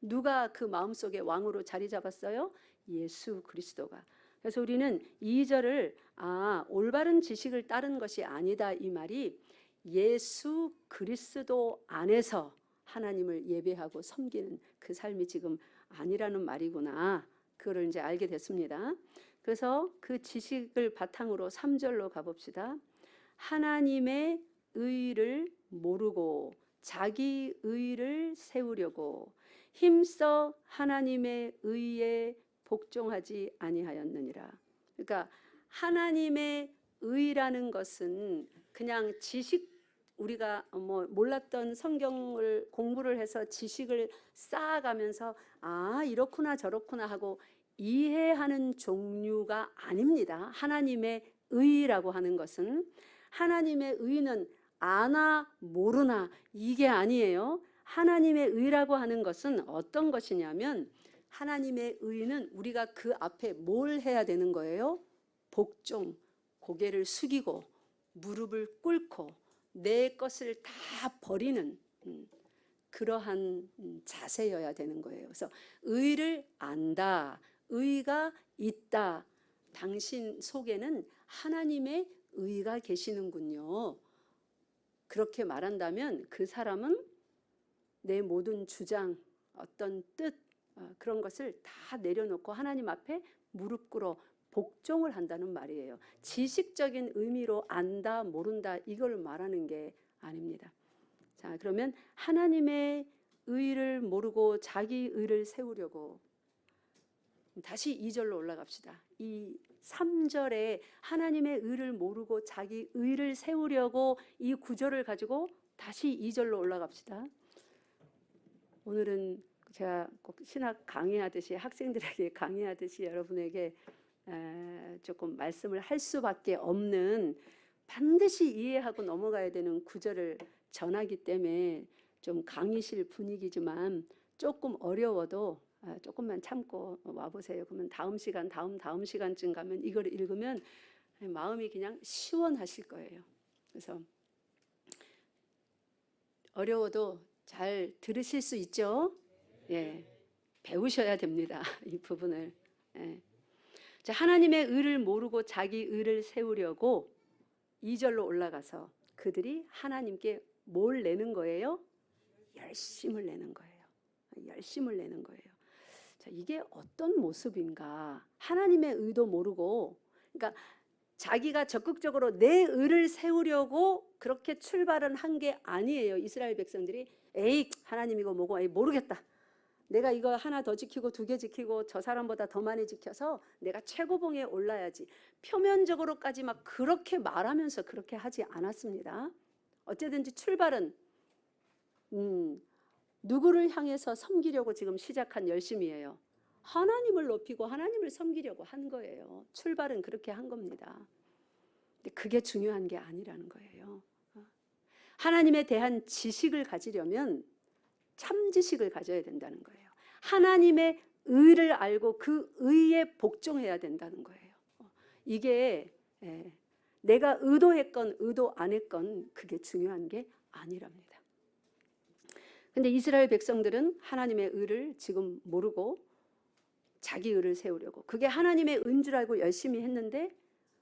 누가 그 마음속에 왕으로 자리 잡았어요? 예수 그리스도가. 그래서 우리는 2절을 올바른 지식을 따른 것이 아니다, 이 말이 예수 그리스도 안에서 하나님을 예배하고 섬기는 그 삶이 지금 아니라는 말이구나. 그거를 이제 알게 됐습니다. 그래서 그 지식을 바탕으로 3절로 가봅시다. 하나님의 의를 모르고 자기 의를 세우려고 힘써 하나님의 의에 복종하지 아니하였느니라. 그러니까 하나님의 의라는 것은 그냥 지식, 우리가 몰랐던 성경을 공부를 해서 지식을 쌓아가면서 이렇구나 저렇구나 하고 이해하는 종류가 아닙니다. 하나님의 의라고 하는 것은, 하나님의 의는 아나 모르나 이게 아니에요. 하나님의 의라고 하는 것은 어떤 것이냐면, 하나님의 의는 우리가 그 앞에 뭘 해야 되는 거예요? 복종, 고개를 숙이고 무릎을 꿇고 내 것을 다 버리는 그러한 자세여야 되는 거예요. 그래서 의를 안다, 의가 있다, 당신 속에는 하나님의 의가 계시는군요. 그렇게 말한다면 그 사람은 내 모든 주장, 어떤 뜻, 그런 것을 다 내려놓고 하나님 앞에 무릎 꿇어 복종을 한다는 말이에요. 지식적인 의미로 안다, 모른다 이걸 말하는 게 아닙니다. 자, 그러면 하나님의 의를 모르고 자기 의를 세우려고, 다시 2절로 올라갑시다. 이 3절에 하나님의 의를 모르고 자기 의를 세우려고 이 구절을 가지고 다시 2절로 올라갑시다. 오늘은 제가 꼭 신학 강의하듯이, 학생들에게 강의하듯이 여러분에게 조금 말씀을 할 수밖에 없는, 반드시 이해하고 넘어가야 되는 구절을 전하기 때문에 좀 강의실 분위기지만 조금 어려워도 조금만 참고 와보세요. 그러면 다음 시간, 다음 시간쯤 가면 이걸 읽으면 마음이 그냥 시원하실 거예요. 그래서 어려워도 잘 들으실 수 있죠? 예, 배우셔야 됩니다. 이 부분을. 예. 자, 하나님의 의를 모르고 자기 의를 세우려고 2절로 올라가서 그들이 하나님께 뭘 내는 거예요? 열심을 내는 거예요. 열심을 내는 거예요. 자, 이게 어떤 모습인가? 하나님의 의도 모르고, 그러니까 자기가 적극적으로 내 의를 세우려고 그렇게 출발은 한 게 아니에요. 이스라엘 백성들이 에이, 하나님 이거 뭐고, 에이, 모르겠다. 내가 이거 하나 더 지키고 2개 지키고 저 사람보다 더 많이 지켜서 내가 최고봉에 올라야지. 표면적으로까지 막 그렇게 말하면서 그렇게 하지 않았습니다. 어쨌든지 출발은 누구를 향해서 섬기려고 지금 시작한 열심이에요. 하나님을 높이고 하나님을 섬기려고 한 거예요. 출발은 그렇게 한 겁니다. 근데 그게 중요한 게 아니라는 거예요. 하나님에 대한 지식을 가지려면 참 지식을 가져야 된다는 거예요. 하나님의 의를 알고 그 의에 복종해야 된다는 거예요. 이게 내가 의도했건 의도 안 했건 그게 중요한 게 아니랍니다. 근데 이스라엘 백성들은 하나님의 의를 지금 모르고 자기 의를 세우려고, 그게 하나님의 의인 줄 알고 열심히 했는데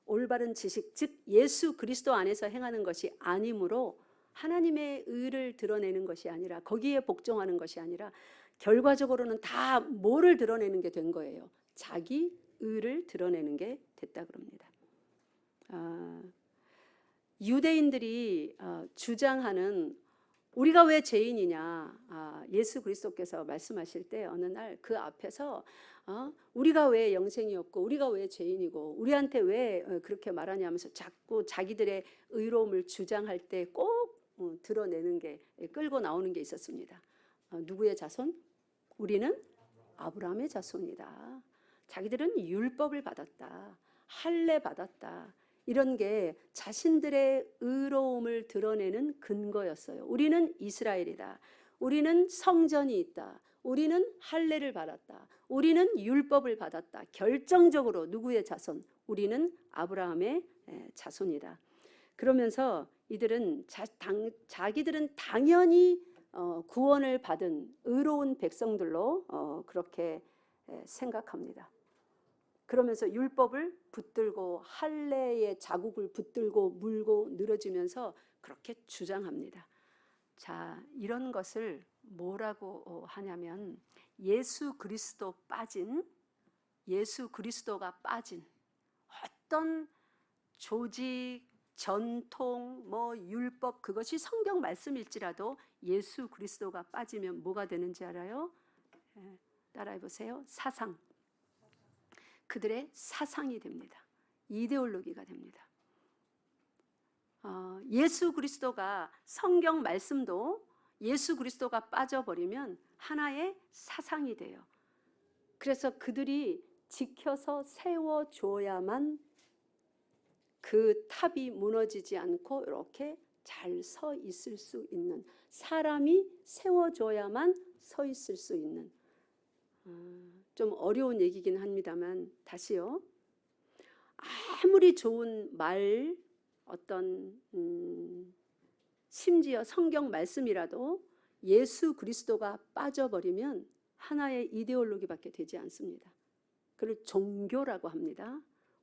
올바른 지식, 즉 예수 그리스도 안에서 행하는 것이 아니므로 하나님의 의를 드러내는 것이 아니라, 거기에 복종하는 것이 아니라 결과적으로는 다 뭐를 드러내는 게 된 거예요? 자기 의를 드러내는 게 됐다 그럽니다. 유대인들이 주장하는 우리가 왜 죄인이냐, 예수 그리스도께서 말씀하실 때 어느 날 그 앞에서 우리가 왜 영생이 없고 우리가 왜 죄인이고 우리한테 왜 그렇게 말하냐 하면서 자꾸 자기들의 의로움을 주장할 때 꼭 드러내는 게, 끌고 나오는 게 있었습니다. 누구의 자손? 우리는 아브라함의 자손이다. 자기들은 율법을 받았다, 할례 받았다. 이런 게 자신들의 의로움을 드러내는 근거였어요. 우리는 이스라엘이다. 우리는 성전이 있다. 우리는 할례를 받았다. 우리는 율법을 받았다. 결정적으로 누구의 자손? 우리는 아브라함의 자손이다. 그러면서 이들은 자기들은 당연히 구원을 받은 의로운 백성들로 그렇게 생각합니다. 그러면서 율법을 붙들고 할례의 자국을 붙들고 물고 늘어지면서 그렇게 주장합니다. 자, 이런 것을 뭐라고 하냐면 예수 그리스도가 빠진 어떤 조직, 전통, 율법, 그것이 성경 말씀일지라도 예수 그리스도가 빠지면 뭐가 되는지 알아요? 따라해 보세요. 사상. 그들의 사상이 됩니다. 이데올로기가 됩니다. 예수 그리스도가, 성경 말씀도 예수 그리스도가 빠져버리면 하나의 사상이 돼요. 그래서 그들이 지켜서 세워줘야만 그 탑이 무너지지 않고 이렇게 잘 서 있을 수 있는, 사람이 세워줘야만 서 있을 수 있는, 좀 어려운 얘기긴 합니다만 다시요. 아무리 좋은 말, 어떤 심지어 성경 말씀이라도 예수 그리스도가 빠져버리면 하나의 이데올로기밖에 되지 않습니다. 그걸 종교라고 합니다.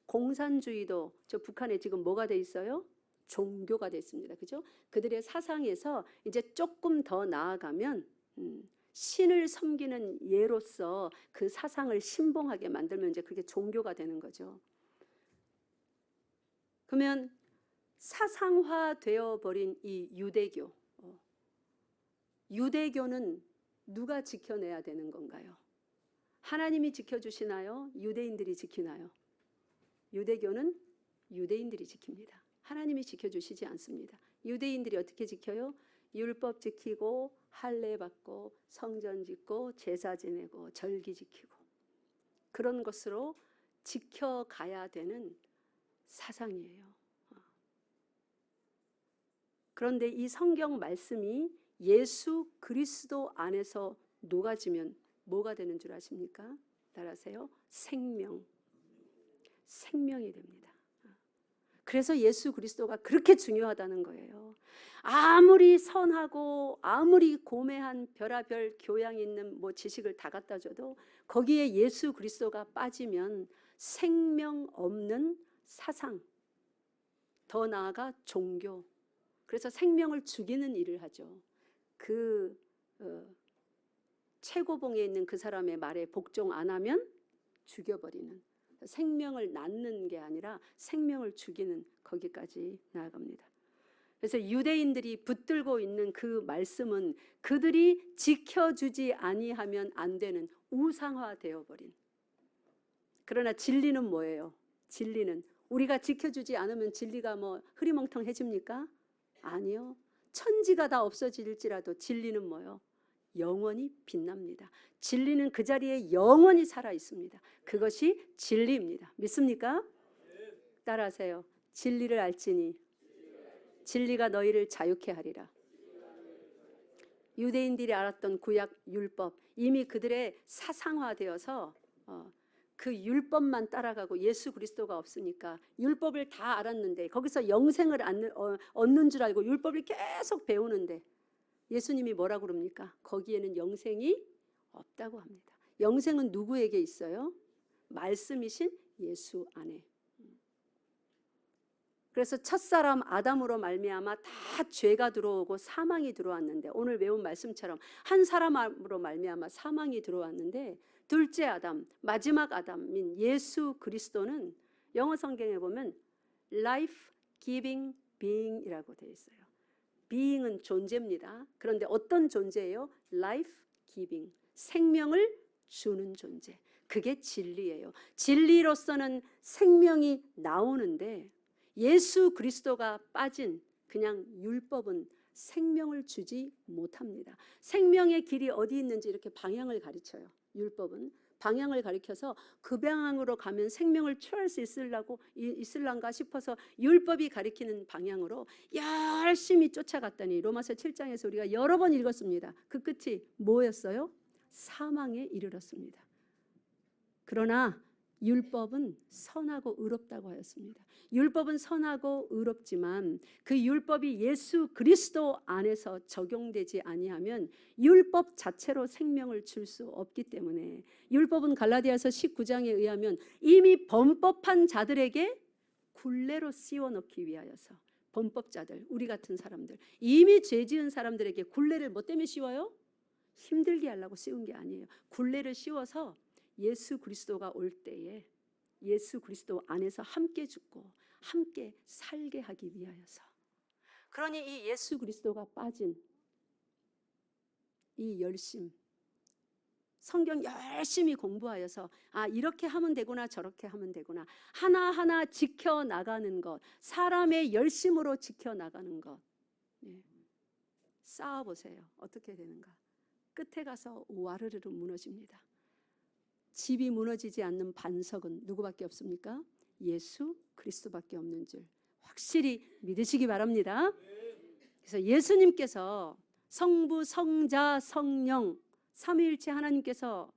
공산주의도 저 북한에 지금 뭐가 돼 있어요? 종교가 돼 있습니다. 그죠? 그들의 사상에서 이제 조금 더 나아가면 신을 섬기는 예로서 그 사상을 신봉하게 만들면 이제 그게 종교가 되는 거죠. 그러면 사상화되어 버린 이 유대교는 누가 지켜내야 되는 건가요? 하나님이 지켜주시나요? 유대인들이 지키나요? 유대교는 유대인들이 지킵니다. 하나님이 지켜주시지 않습니다. 유대인들이 어떻게 지켜요? 율법 지키고 할례 받고 성전 짓고 제사 지내고 절기 지키고, 그런 것으로 지켜가야 되는 사상이에요. 그런데 이 성경 말씀이 예수 그리스도 안에서 녹아지면 뭐가 되는 줄 아십니까? 따라하세요. 생명이 됩니다. 그래서 예수 그리스도가 그렇게 중요하다는 거예요. 아무리 선하고 아무리 고매한 별하별 교양 있는 지식을 다 갖다 줘도 거기에 예수 그리스도가 빠지면 생명 없는 사상, 더 나아가 종교, 그래서 생명을 죽이는 일을 하죠. 그 최고봉에 있는 그 사람의 말에 복종 안 하면 죽여버리는, 생명을 낳는 게 아니라 생명을 죽이는, 거기까지 나아갑니다. 그래서 유대인들이 붙들고 있는 그 말씀은 그들이 지켜주지 아니하면 안 되는 우상화되어 버린. 그러나 진리는 뭐예요? 진리는 우리가 지켜주지 않으면 진리가 흐리멍텅해집니까? 아니요. 천지가 다 없어질지라도 진리는 뭐요? 영원히 빛납니다. 진리는 그 자리에 영원히 살아 있습니다. 그것이 진리입니다. 믿습니까? 따라하세요. 진리를 알지니 진리가 너희를 자유케 하리라. 유대인들이 알았던 구약 율법, 이미 그들의 사상화되어서 그 율법만 따라가고 예수 그리스도가 없으니까 율법을 다 알았는데 거기서 영생을 얻는 줄 알고 율법을 계속 배우는데 예수님이 뭐라고 그럽니까? 거기에는 영생이 없다고 합니다. 영생은 누구에게 있어요? 말씀이신 예수 안에. 그래서 첫사람 아담으로 말미암아 다 죄가 들어오고 사망이 들어왔는데 오늘 배운 말씀처럼 한 사람으로 말미암아 사망이 들어왔는데 둘째 아담, 마지막 아담인 예수 그리스도는 영어 성경에 보면 life giving being이라고 되어 있어요. being은 존재입니다. 그런데 어떤 존재예요? life giving, 생명을 주는 존재. 그게 진리예요. 진리로서는 생명이 나오는데 예수 그리스도가 빠진 그냥 율법은 생명을 주지 못합니다. 생명의 길이 어디 있는지 이렇게 방향을 가르쳐요. 율법은 방향을 가리켜서 그 방향으로 가면 생명을 취할 수 있을란가 싶어서 율법이 가리키는 방향으로 열심히 쫓아갔더니 로마서 7장에서 우리가 여러 번 읽었습니다. 그 끝이 뭐였어요? 사망에 이르렀습니다. 그러나 율법은 선하고 의롭다고 하였습니다. 율법은 선하고 의롭지만 그 율법이 예수 그리스도 안에서 적용되지 아니하면 율법 자체로 생명을 줄 수 없기 때문에 율법은 갈라디아서 19장에 의하면 이미 범법한 자들에게 굴레로 씌워넣기 위하여서 범법자들, 우리 같은 사람들, 이미 죄 지은 사람들에게 굴레를 뭐 때문에 씌워요? 힘들게 하려고 씌운 게 아니에요. 굴레를 씌워서 예수 그리스도가 올 때에 예수 그리스도 안에서 함께 죽고 함께 살게 하기 위하여서. 그러니 이 예수 그리스도가 빠진 이 열심, 성경 열심히 공부하여서 이렇게 하면 되구나 저렇게 하면 되구나 하나하나 지켜나가는 것, 사람의 열심으로 지켜나가는 것. 쌓아보세요. 어떻게 되는가? 끝에 가서 와르르르 무너집니다. 집이 무너지지 않는 반석은 누구밖에 없습니까? 예수 그리스도밖에 없는 줄 확실히 믿으시기 바랍니다. 그래서 예수님께서 성부, 성자, 성령 삼위일체 하나님께서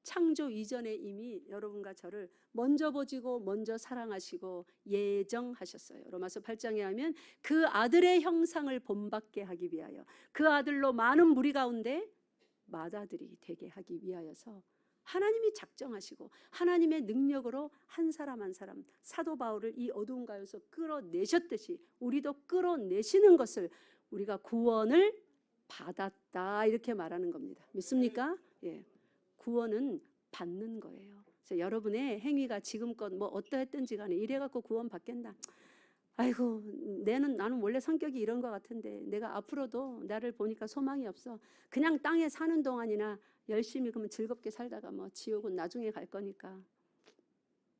창조 이전에 이미 여러분과 저를 먼저 보시고 먼저 사랑하시고 예정하셨어요. 로마서 8장에 하면 그 아들의 형상을 본받게 하기 위하여 그 아들로 많은 무리 가운데 맏아들이 되게 하기 위하여서 하나님이 작정하시고 하나님의 능력으로 한 사람 한 사람 사도 바울을 이 어두운 가운데서 끌어내셨듯이 우리도 끌어내시는 것을 우리가 구원을 받았다 이렇게 말하는 겁니다. 믿습니까? 예. 구원은 받는 거예요. 그래서 여러분의 행위가 지금껏 뭐 어떠했든지 간에 이래갖고 구원 받겠나? 아이고 나는 원래 성격이 이런 것 같은데 내가 앞으로도 나를 보니까 소망이 없어. 그냥 땅에 사는 동안이나 열심히 그러면 즐겁게 살다가 뭐 지옥은 나중에 갈 거니까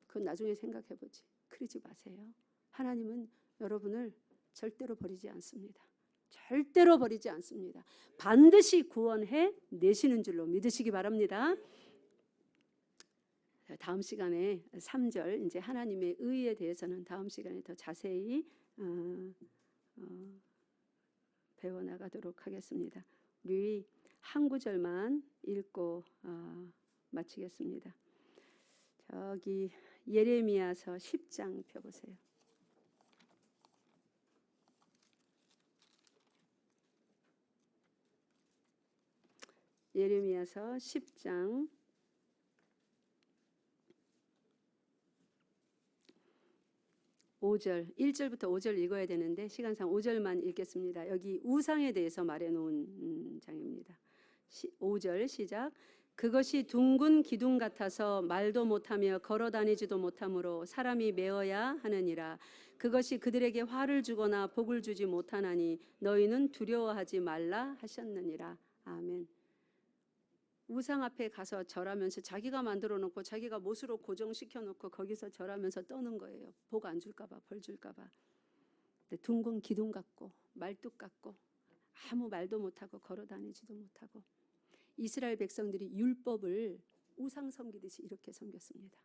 그건 나중에 생각해보지. 그러지 마세요. 하나님은 여러분을 절대로 버리지 않습니다. 절대로 버리지 않습니다. 반드시 구원해 내시는 줄로 믿으시기 바랍니다. 다음 시간에 3절 이제 하나님의 의에 대해서는 다음 시간에 더 자세히 배워나가도록 하겠습니다. 우리 한 구절만 읽고 마치겠습니다. 저기 예레미야서 10장 펴보세요. 예레미야서 10장 5절, 1절부터 5절 읽어야 되는데 시간상 5절만 읽겠습니다. 여기 우상에 대해서 말해놓은 장입니다. 5절 시작. 그것이 둥근 기둥 같아서 말도 못하며 걸어다니지도 못하므로 사람이 메어야 하느니라. 그것이 그들에게 화를 주거나 복을 주지 못하나니 너희는 두려워하지 말라 하셨느니라. 아멘. 우상 앞에 가서 절하면서 자기가 만들어 놓고 자기가 못으로 고정시켜 놓고 거기서 절하면서 떠는 거예요. 복 안 줄까 봐, 벌 줄까 봐. 둥근 기둥 같고 말뚝 같고 아무 말도 못하고 걸어다니지도 못하고 이스라엘 백성들이 율법을 우상 섬기듯이 이렇게 섬겼습니다.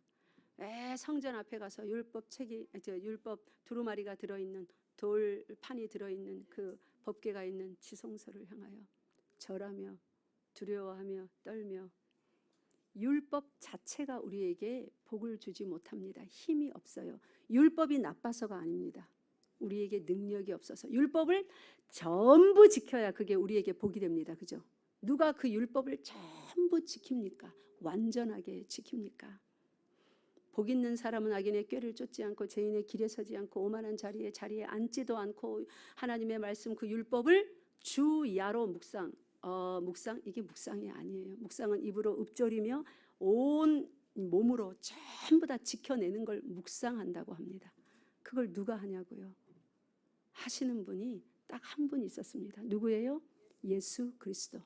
성전 앞에 가서 율법 두루마리가 들어있는 돌판이 들어있는 그 법궤가 있는 지성소를 향하여 절하며 두려워하며 떨며. 율법 자체가 우리에게 복을 주지 못합니다. 힘이 없어요. 율법이 나빠서가 아닙니다. 우리에게 능력이 없어서. 율법을 전부 지켜야 그게 우리에게 복이 됩니다. 그죠? 누가 그 율법을 전부 지킵니까? 완전하게 지킵니까? 복 있는 사람은 악인의 꾀를 쫓지 않고 죄인의 길에 서지 않고 오만한 자리에 앉지도 않고 하나님의 말씀 그 율법을 주야로 묵상. 묵상 이게 묵상이 아니에요. 묵상은 입으로 읊조리며 온 몸으로 전부 다 지켜내는 걸 묵상한다고 합니다. 그걸 누가 하냐고요? 하시는 분이 딱 한 분 있었습니다. 누구예요? 예수 그리스도.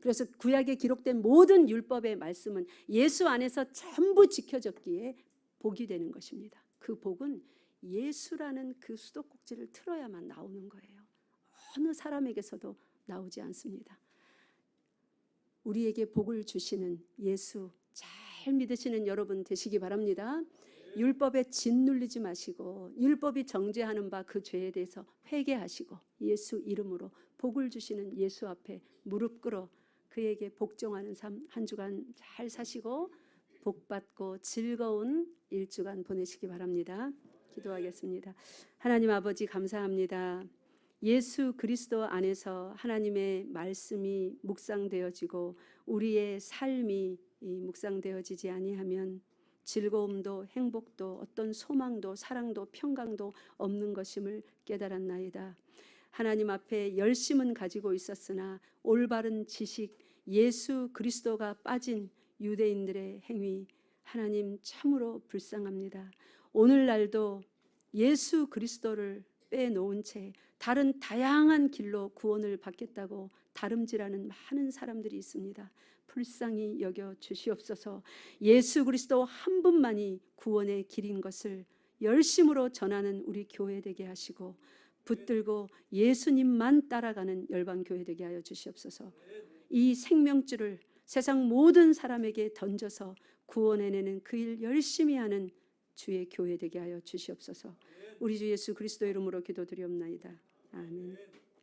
그래서 구약에 기록된 모든 율법의 말씀은 예수 안에서 전부 지켜졌기에 복이 되는 것입니다. 그 복은 예수라는 그 수도꼭지를 틀어야만 나오는 거예요. 어느 사람에게서도 나오지 않습니다. 우리에게 복을 주시는 예수 잘 믿으시는 여러분 되시기 바랍니다. 율법에 짓눌리지 마시고 율법이 정죄하는 바 그 죄에 대해서 회개하시고 예수 이름으로 복을 주시는 예수 앞에 무릎 꿇어 그에게 복종하는 삶 한 주간 잘 사시고 복받고 즐거운 일주간 보내시기 바랍니다. 기도하겠습니다. 하나님 아버지 감사합니다. 예수 그리스도 안에서 하나님의 말씀이 묵상되어지고 우리의 삶이 묵상되어지지 아니하면 즐거움도 행복도 어떤 소망도 사랑도 평강도 없는 것임을 깨달았나이다. 하나님 앞에 열심은 가지고 있었으나 올바른 지식 예수 그리스도가 빠진 유대인들의 행위 하나님 참으로 불쌍합니다. 오늘날도 예수 그리스도를 빼놓은 채 다른 다양한 길로 구원을 받겠다고 다름질하는 많은 사람들이 있습니다. 불쌍히 여겨 주시옵소서. 예수 그리스도 한 분만이 구원의 길인 것을 열심으로 전하는 우리 교회 되게 하시고 붙들고 예수님만 따라가는 열방교회 되게 하여 주시옵소서. 이 생명줄을 세상 모든 사람에게 던져서 구원해내는 그 일 열심히 하는 주의 교회 되게 하여 주시옵소서. 우리 주 예수 그리스도 이름으로 기도드리옵나이다. 아멘.